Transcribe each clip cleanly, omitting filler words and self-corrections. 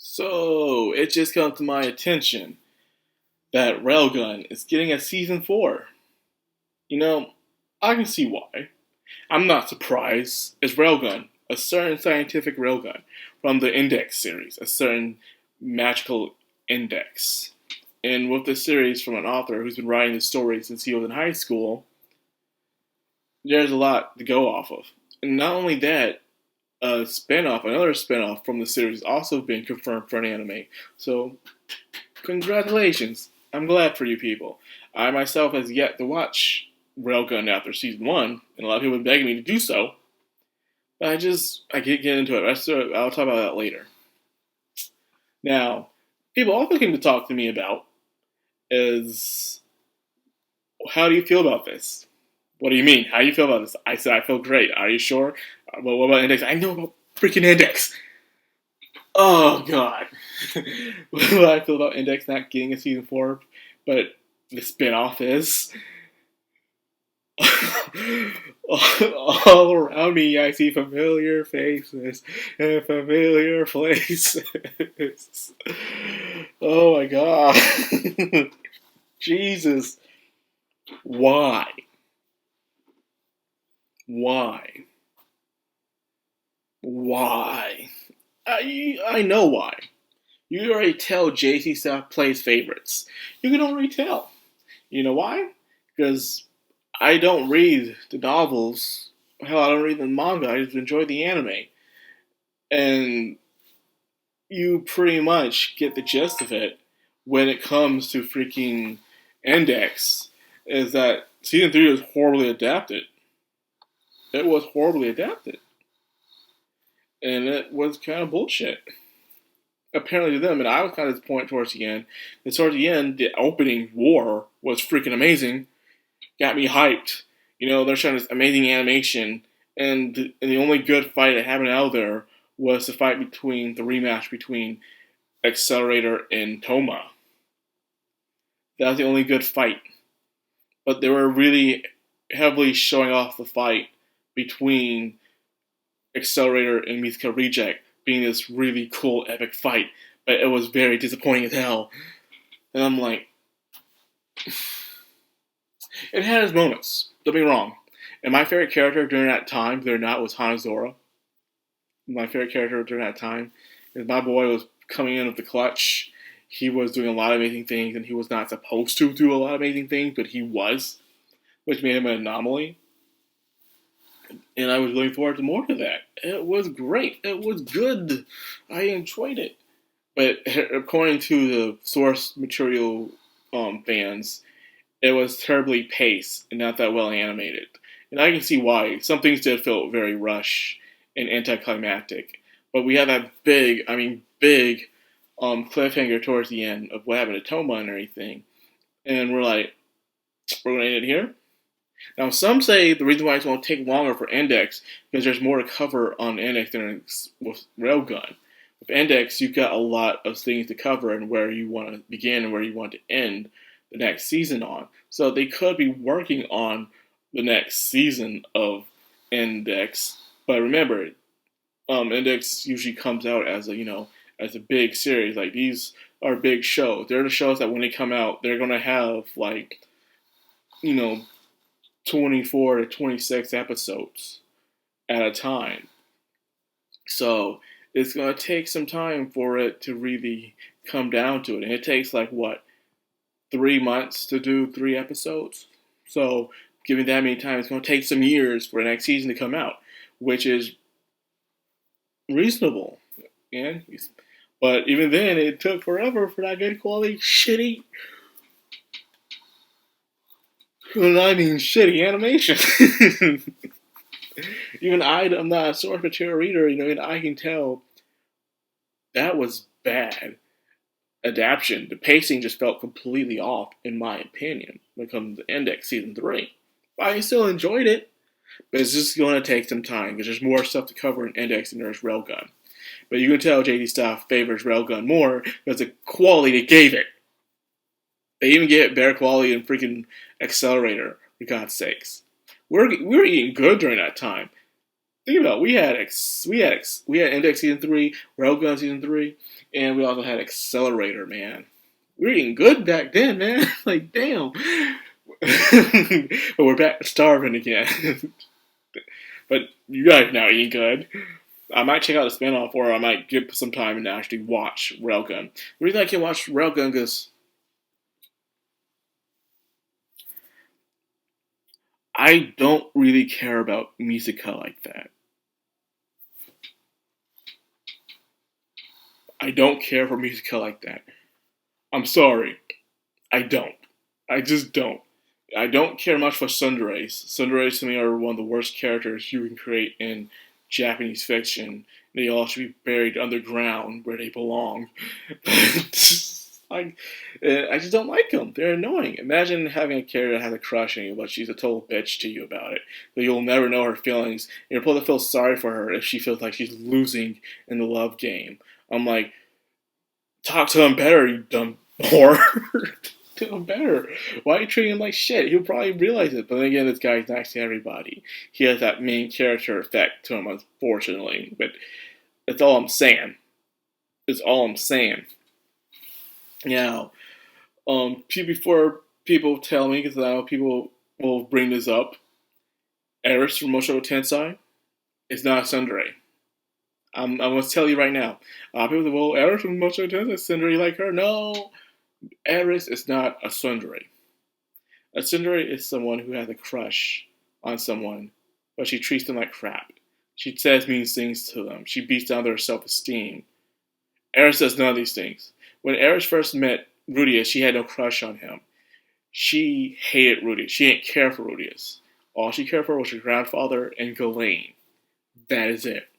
So, it just come to my attention that Railgun is getting a season 4. You know, I can see why. I'm not surprised. It's Railgun, a certain scientific railgun from the Index series, a certain magical index. And with this series from an author who's been writing the story since he was in high school, there's a lot to go off of. And not only that, another spinoff from the series, also been confirmed for an anime. So, congratulations! I'm glad for you people. I myself has yet to watch Railgun after season 1, and a lot of people have been begging me to do so. But I can't get into it. I'll talk about that later. Now, people also came to talk to me about is, how do you feel about this? What do you mean? How do you feel about this? I said, I feel great. Are you sure? Well, what about Index? I know about freaking Index. Oh, God. What do I feel about Index not getting a season 4, but the spinoff is? All around me, I see familiar faces and familiar places. Oh, my God. Jesus. Why? Why? Why? I know why. You can already tell JC Staff plays favorites. You can already tell. You know why? Because I don't read the novels. Hell, I don't read the manga. I just enjoy the anime. And you pretty much get the gist of it when it comes to freaking Index. Is that season 3 was horribly adapted. It was horribly adapted. And it was kind of bullshit. Apparently to them, and I was kind of disappointed towards the end. And towards the end, the opening war was freaking amazing. Got me hyped. You know, they're showing this amazing animation, and the only good fight that happened out there was the rematch between Accelerator and Toma. That was the only good fight. But they were really heavily showing off the fight between Accelerator and Mythica Reject being this really cool, epic fight, but it was very disappointing as hell. And I'm like, it had its moments, don't be wrong. And my favorite character during that time, was Hanazora. My favorite character during that time, because my boy was coming in with the clutch. He was doing a lot of amazing things, and he was not supposed to do a lot of amazing things, but he was, which made him an anomaly. And I was looking forward to more of that. It was great. It was good. I enjoyed it. But according to the source material fans, it was terribly paced and not that well animated. And I can see why. Some things did feel very rushed and anticlimactic. But we had that big cliffhanger towards the end of what happened to Toma and everything. And we're like, we're going to end it here? Now, some say the reason why it's going to take longer for Index because there's more to cover on Index than with Railgun. With Index, you've got a lot of things to cover and where you want to begin and where you want to end the next season on. So they could be working on the next season of Index. But remember, Index usually comes out as a big series. Like, these are big shows. They're the shows that when they come out, they're going to have 24 to 26 episodes at a time. So it's going to take some time for it to really come down to it. And it takes 3 months to do 3 episodes. So given that many times, it's going to take some years for the next season to come out, which is reasonable. Yeah? But even then, it took forever for that good quality shitty animation. Even I'm not a source material reader, and I can tell that was bad adaptation. The pacing just felt completely off, in my opinion, when it comes to Index Season 3. But I still enjoyed it, but it's just going to take some time, because there's more stuff to cover in Index than there's Railgun. But you can tell JD Staff favors Railgun more, because the quality they gave it. They even get better quality than freaking Accelerator, for God's sakes. We were eating good during that time. Think about it. We had Index season 3, Railgun season 3, and we also had Accelerator, man. We were eating good back then, man. Like, damn. But we're back to starving again. But you guys now eating good. I might check out the spinoff, or I might give some time and actually watch Railgun. The reason I can't watch Railgun because I don't really care about musica like that. I don't care for musica like that. I'm sorry. I don't. I just don't. I don't care much for tsunderes. Tsunderes to me are one of the worst characters you can create in Japanese fiction. They all should be buried underground where they belong. I just don't like them. They're annoying. Imagine having a character that has a crush on you, but she's a total bitch to you about it. But you'll never know her feelings. You're supposed to feel sorry for her if she feels like she's losing in the love game. I'm like, talk to him better, you dumb whore. To him better. Why are you treating him like shit? He'll probably realize it. But then again, this guy's nice to everybody. He has that main character effect to him, unfortunately. But that's all I'm saying. That's all I'm saying. Now, before people tell me, because I know people will bring this up, Eris from Mushoku Tensei is not a tsundere. I'm going to tell you right now. People say, well, Eris from Mushoku Tensei is tsundere, you like her? No. Eris is not a tsundere. A tsundere is someone who has a crush on someone, but she treats them like crap. She says mean things to them. She beats down their self-esteem. Eris does none of these things. When Eris first met Rudius, she had no crush on him. She hated Rudius. She didn't care for Rudius. All she cared for was her grandfather and Ghislaine. That is it.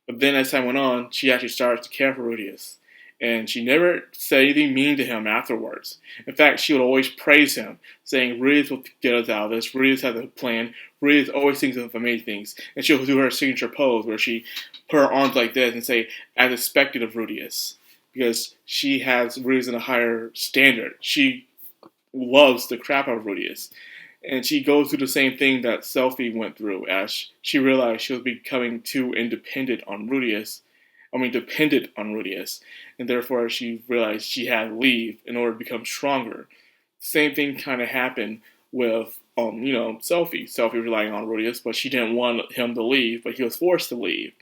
But then as time went on, she actually started to care for Rudius. And she never said anything mean to him afterwards. In fact, she would always praise him, saying, Rudius will get us out of this. Rudius has a plan. Rudius always thinks of amazing things. And she'll do her signature pose where she put her arms like this and say, as expected of Rudius. Because she has Rudius in a higher standard. She loves the crap out of Rudius. And she goes through the same thing that Selphie went through as she realized she was becoming too dependent on Rudius, and therefore she realized she had to leave in order to become stronger. Same thing kind of happened with, Selphie. Selphie relying on Rudius, but she didn't want him to leave, but he was forced to leave.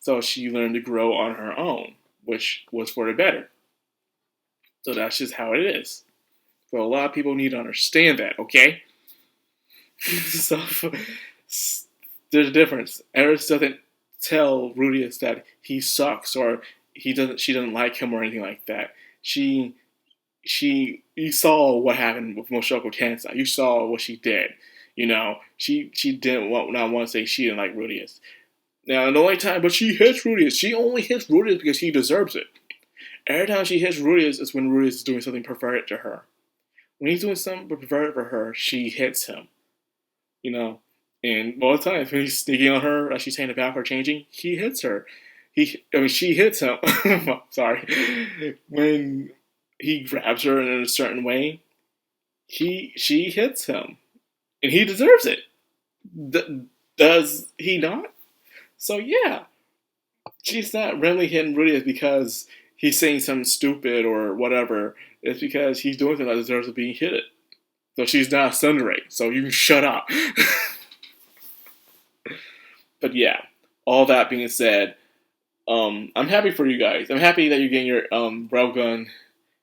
So she learned to grow on her own, which was for the better. So that's just how it is. So a lot of people need to understand that, okay? So there's a difference. Eris doesn't tell Rudius that he sucks or she doesn't like him or anything like that. You saw what happened with Mushoku Tensei. You saw what she did. She didn't want to say she didn't like Rudius. Now the only time, but she hits Rudius. She only hits Rudius because he deserves it. Every time she hits Rudius is when Rudius is doing something perverted to her. When he's doing something perverted for her, she hits him. And all the time, when he's sneaking on her as she's taking a bath or changing, he hits her. She hits him. Sorry. When he grabs her in a certain way, she hits him. And he deserves it. Does he not? So yeah. She's not randomly hitting Rudius because he's saying something stupid or whatever. It's because he's doing something that deserves to be hit. So she's not a tsundere. So you can shut up. But yeah, all that being said, I'm happy for you guys. I'm happy that you're getting your Railgun,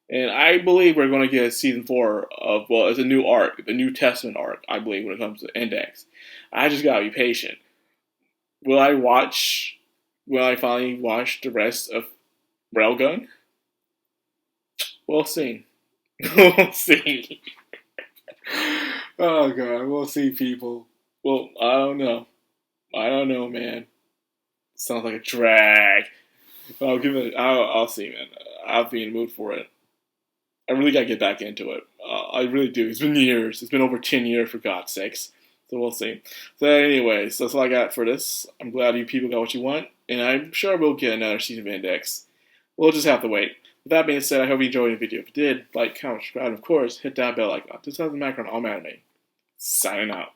and I believe we're going to get season 4 of, well, it's a new arc, the New Testament arc, I believe, when it comes to Index. I just gotta be patient. Will I finally watch the rest of Railgun? We'll see. We'll see. Oh god, we'll see, people. Well, I don't know. Man. Sounds like a drag. I'll see, man. I'll be in the mood for it. I really gotta get back into it. I really do. It's been years. It's been over 10 years, for God's sakes. So we'll see. So anyways, that's all I got for this. I'm glad you people got what you want, and I'm sure we'll get another season of Index. We'll just have to wait. With that being said, I hope you enjoyed the video. If you did, like, comment, subscribe, and of course, hit that bell icon. This has the background all anime. Signing out.